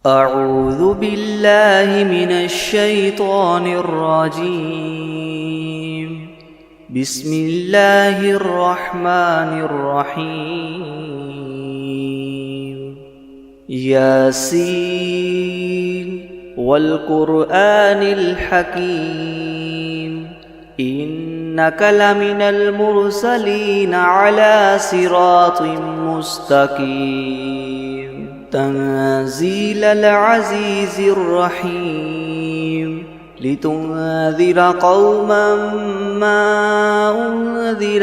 أعوذ بالله من الشيطان الرجيم. بسم الله الرحمن الرحيم. ياسين والقرآن الحكيم إنك لمن المرسلين على صراط مستقيم تنزيل العزيز الرحيم لتنذر قوما ما أنذر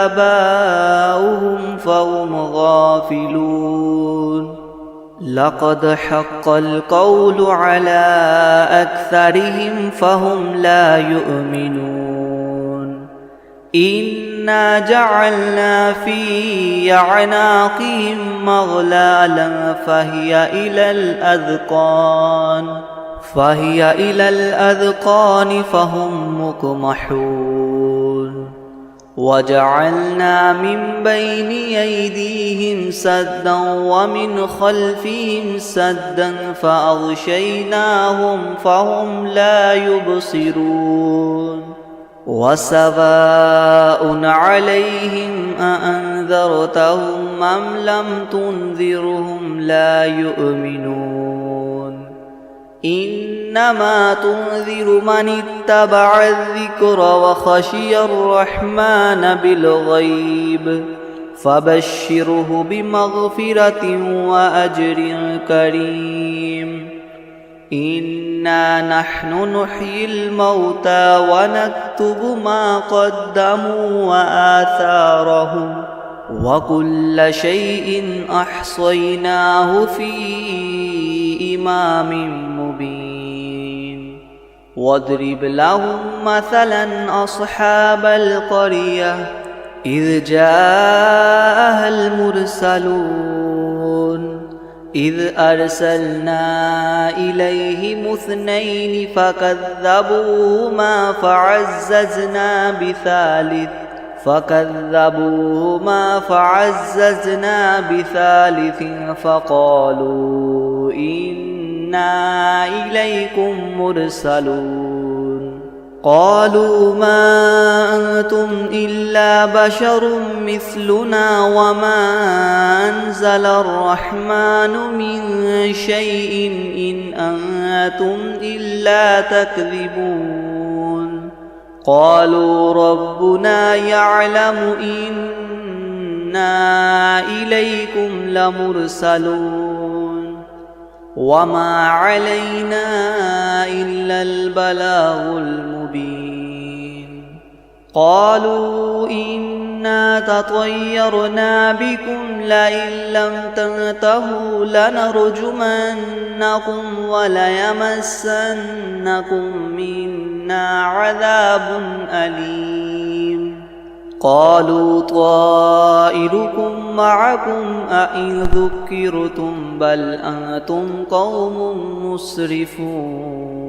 آباؤهم فهم غافلون لقد حق القول على أكثرهم فهم لا يؤمنون إنا جعلنا في أعناقهم مغلالا فهي إلى الأذقان فهم مقمحون وجعلنا من بين أيديهم سدا ومن خلفهم سدا فأغشيناهم فهم لا يبصرون وسواء عليهم أأنذرتهم أم لم تنذرهم لا يؤمنون إنما تنذر من اتبع الذكر وخشي الرحمن بالغيب فبشره بمغفرة وأجر كريم إنا نحن نحيي الموتى ونكتب ما قدموا وآثارهم وكل شيء أحصيناه في إمام مبين واضرب لهم مثلا أصحاب القرية إذ جاءها المرسلون إذ أرسلنا إليهم 2 فكذبوهما فعززنا بثالث فقالوا إنا إليكم مرسلون قالوا ما أنتم إلا بشر مثلنا وما أنزل الرحمن من شيء إن أنتم إلا تكذبون قالوا ربنا يعلم إنا إليكم لمرسلون وما علينا إلا البلاغ المبين قالوا إنا تطيرنا بكم لئن لم تنتهوا لنرجمنكم وليمسنكم منا عذاب أليم قالوا طائركم معكم أئن ذكرتم بل أنتم قوم مسرفون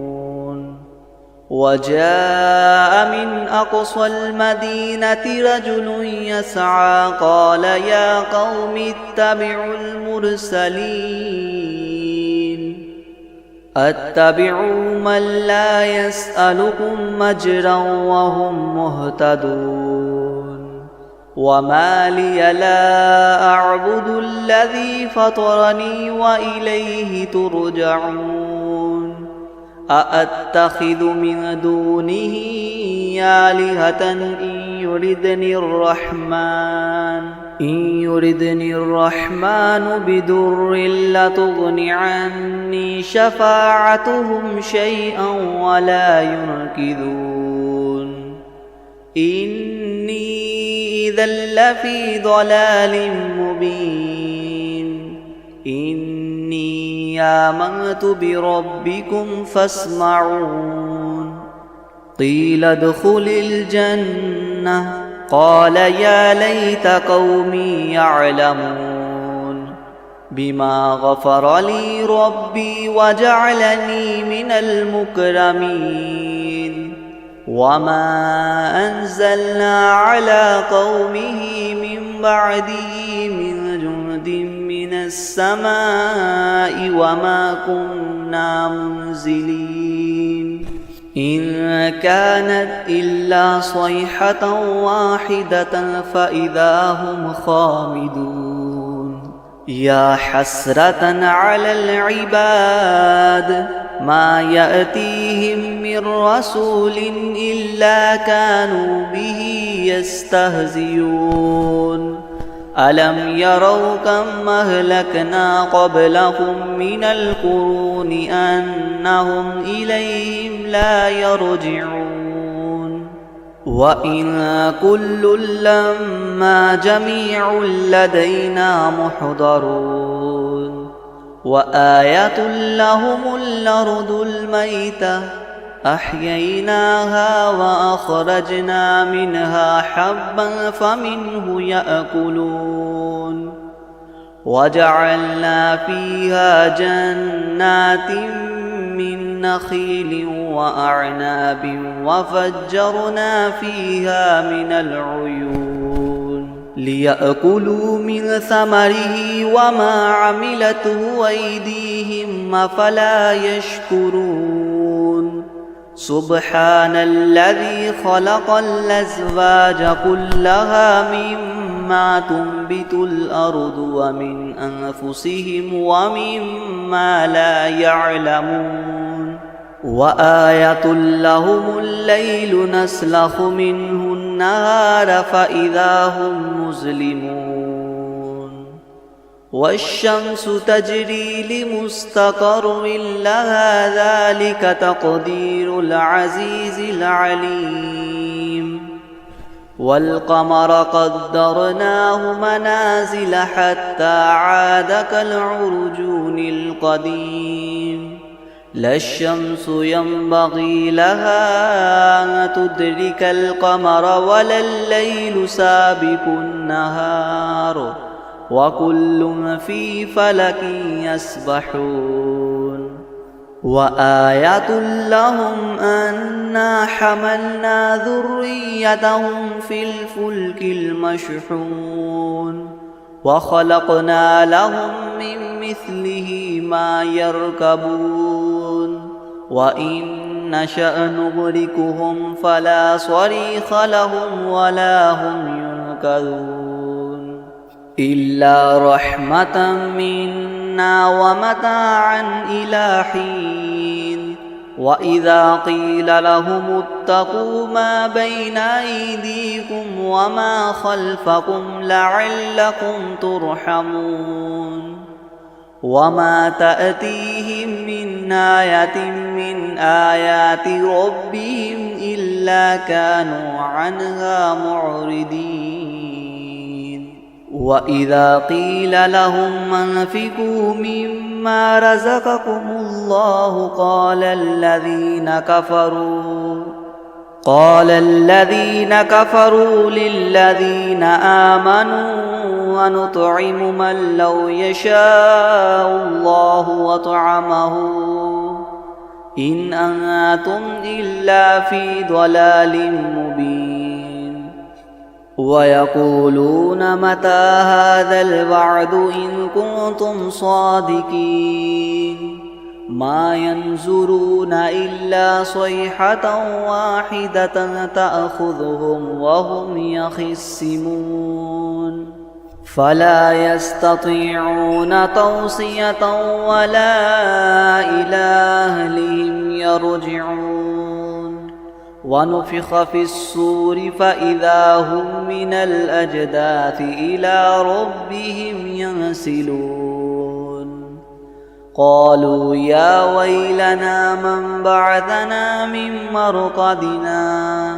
وجاء من أقصى المدينة رجل يسعى قال يا قوم اتبعوا المرسلين اتبعوا من لا يسألكم أجرا وهم مهتدون وما لي لا أعبد الذي فطرني وإليه ترجعون أأتخذ من دونه آلهة إن يردني الرحمن بدر لتغن عني شفاعتهم شيئا ولا ينقذون إني إذا لفي ضلال مبين إني آمنت بربكم فاسمعون قيل ادخل الجنة قال يا ليت قومي يعلمون بما غفر لي ربي وجعلني من المكرمين وما أنزلنا على قومه من بعده من جند من السماء وما كنا منزلين إن كانت إلا صيحة واحدة فإذا هم خامدون يا حسرة على العباد ما يأتيهم من رسول إلا كانوا به يستهزئون ألم يروا كم أهلكنا قبلهم من القرون أنهم إليهم لا يرجعون وإن كل لما جميع لدينا محضرون وآية لهم الأرض الميتة أحييناها وأخرجنا منها حبا فمنه يأكلون وجعلنا فيها جنات من نخيل وأعناب وفجرنا فيها من العيون ليأكلوا من ثمره وما عملته أيديهم أفلا يشكرون سبحان الذي خلق الأزواج كلها مما تنبت الأرض ومن أنفسهم ومما لا يعلمون وآية لهم الليل نسلخ منه النهار فإذا هم مظلمون والشمس تجري لمستقر لها ذلك تقدير العزيز العليم والقمر قدرناه منازل حتى عاد كالعرجون القديم لا الشمس ينبغي لها أن تدرك القمر ولا الليل سابق النهار وكل في فلك يسبحون وآية لهم أنا حملنا ذريتهم في الفلك المشحون وخلقنا لهم من مثله ما يركبون وإن نشأ نغرقهم فلا صريخ لهم ولا هم ينقذون إلا رحمة منا ومتاعا إلى حين وإذا قيل لهم اتقوا ما بين أيديكم وما خلفكم لعلكم ترحمون وما تأتيهم من آية من آيات ربهم إلا كانوا عنها معرضين وإذا قيل لهم أنفقوا مما رزقكم الله قال الذين كفروا للذين آمنوا ونطعم من لو يشاء الله وطعمه إن أنتم إلا في ضلال مبين ويقولون متى هذا الوعد إن كنتم صادقين ما ينظرون إلا صيحة واحدة تأخذهم وهم يخصمون فلا يستطيعون توصية ولا إلى أهلهم يرجعون ونفخ في الصور فإذا هم من الأجداث إلى ربهم ينسلون قالوا يا ويلنا من بعثنا من مرقدنا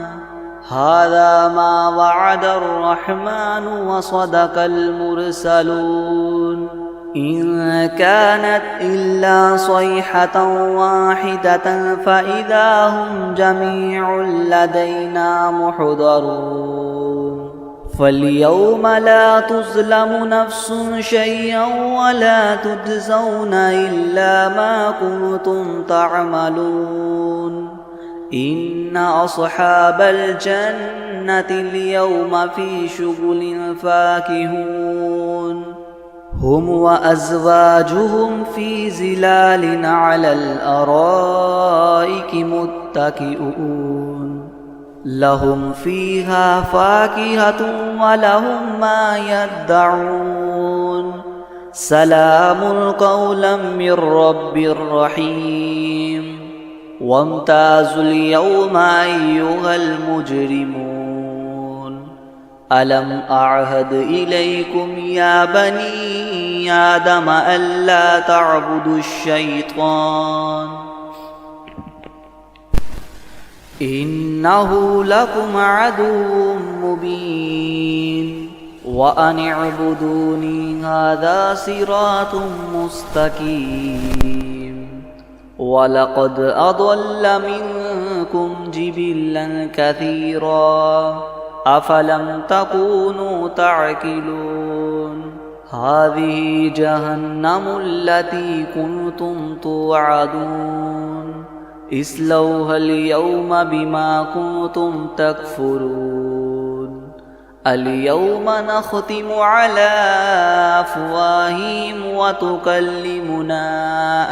هذا ما وعد الرحمن وصدق المرسلون إن كانت إلا صيحة واحدة فإذا هم جميع لدينا محضرون فاليوم لا تظلم نفس شيئا ولا تجزون إلا ما كنتم تعملون إن أصحاب الجنة اليوم في شغل فاكهون هم وأزواجهم في ظلال على الأرائك متكئون لهم فيها فاكهة ولهم ما يدعون سلام قولا من رب رحيم وامتازوا اليوم أيها المجرمون ألم أعهد إليكم يا بني آدم ألا تعبدوا الشيطان إنه لكم عدو مبين وأن اعبدوني هذا صراط مستقيم ولقد أضل منكم جبلا كثيرا أفلم تكونوا تعقلون هذه جهنم التي كنتم توعدون اصلوها اليوم بما كنتم تكفرون اليوم نختم على أفواههم وتكلمنا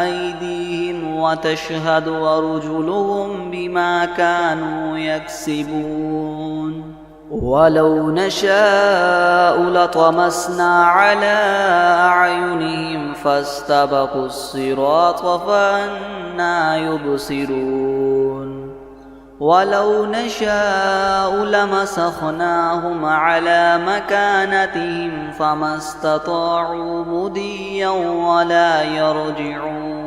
أيديهم وتشهد أرجلهم بما كانوا يكسبون ولو نشاء لطمسنا على أعينهم فاستبقوا الصراط فأنى يبصرون ولو نشاء لمسخناهم على مكانتهم فما استطاعوا مضيا ولا يرجعون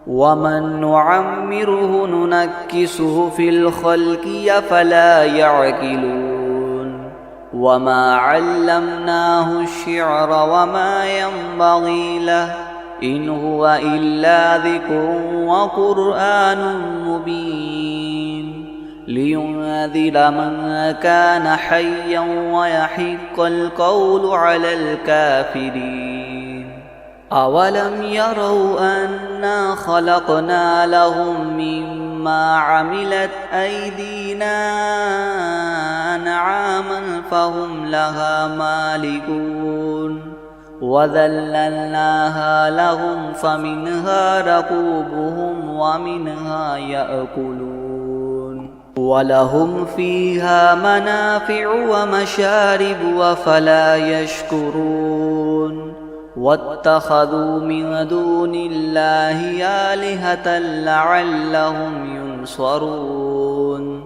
ومن نعمره ننكسه في الخلق أفلا يعقلون وما علمناه الشعر وما ينبغي له إن هو إلا ذكر وقرآن مبين لينذر من كان حيا ويحق القول على الكافرين أولم يروا أنا خلقنا لهم مما عملت أيدينا أنعاما فهم لها مالكون وذللناها لهم فمنها ركوبهم ومنها يأكلون ولهم فيها منافع ومشارب أفلا يشكرون واتخذوا من دون الله آلهة لعلهم ينصرون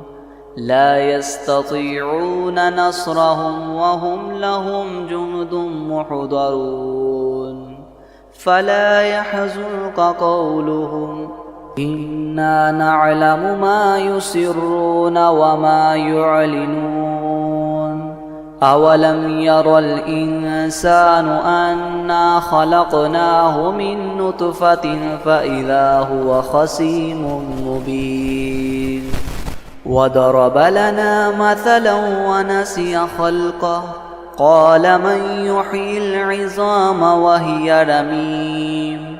لا يستطيعون نصرهم وهم لهم جند محضرون فلا يحزنك قولهم إنا نعلم ما يسرون وما يعلنون أولم ير الإنسان أنا خلقناه من نطفة فإذا هو خصيم مبين وضرب لنا مثلا ونسي خلقه قال من يحيي العظام وهي رميم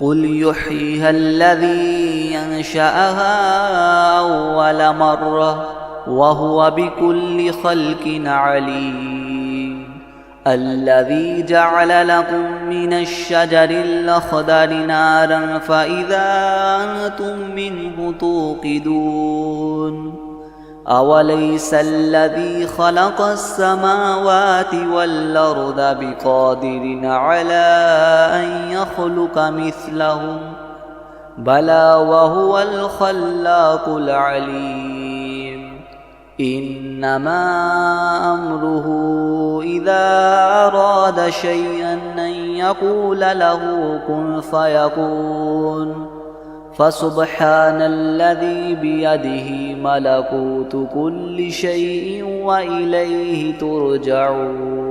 قل يحييها الذي ينشأها أول مرة وهو بكل خلق عليم الذي جعل لكم من الشجر الأخضر نارا فإذا أنتم منه توقدون أوليس الذي خلق السماوات والأرض بقادر على أن يخلق مثلهم بلى وهو الخلاق العليم إنما أمره إذا أراد شيئا أن يقول له كن فيكون فسبحان الذي بيده ملكوت كل شيء وإليه ترجعون